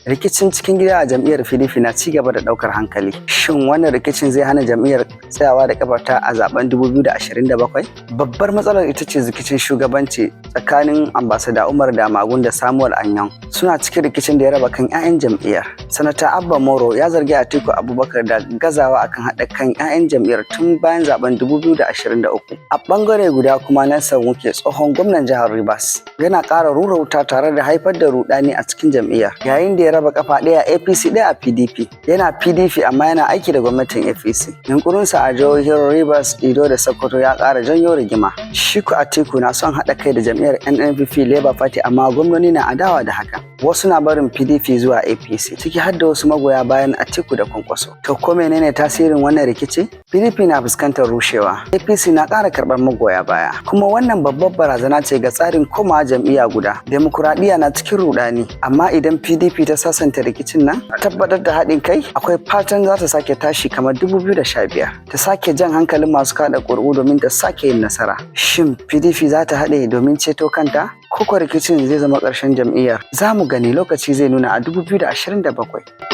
Rikicin cikin gida a jam'iyyar PDP na ci gaba da ɗaukar hankali. Shin wannan rikicin zai hana jam'iyyar tsayawa da kafarta a zaben 2027? Babbar matsalar ita ce rikicin shugabanci tsakanin ambasada Umar Damagun da Samuel Anyang. Suna cikin rikicin da ya raba kan 'ya'yan jam'iyyar. Sanata Abba Moro ya zargi Atiku Abubakar da gazawa akan haɗa kan 'ya'yan jam'iyyar tun bayan zaben 2023. A ɓangare guda kuma Nelson Wuke, tsohon gwamnan jihar Rivers, yana ƙara rura wuta tare da haifar da rudani a cikin jam'iyyar. Yayin da ya raba kafa ɗaya a APC ɗaya a PDP. Yana PDP amma yana aiki da gwamnatin APC. Yunkurinsa a jihohin Rivers, Edo da Sokoto ya ƙara janyo rigima. Shi ko Atiku na son haɗa kai da jam'iyyar NNPP Labour Party amma gwamnoni na adawa da haka. Wasu na barin PDP zuwa APC, ciki har da wasu magoya bayan Atiku da Kwankwaso. To ko menene tasirin wannan rikici? PDP na fuskantar rushewa. APC na ƙara karɓar magoya baya. Kuma wannan babbar barazana ce ga tsarin komawa jam'iyya guda. Demokuraɗiyya na cikin rudani, amma idan PDP ta sasanta rikicin nan, tabbatar da haɗin kai, akwai fatan za ta sake tashi kamar 2015, ta sake jan hankalin masu kaɗa ƙuri'u domin ta sake yin nasara. Shin PDP za ta haɗe domin ceto kanta? Ko rikicin zai zama ƙarshen jam'iyyar? Za mu gani, lokaci zai nuna a 2027.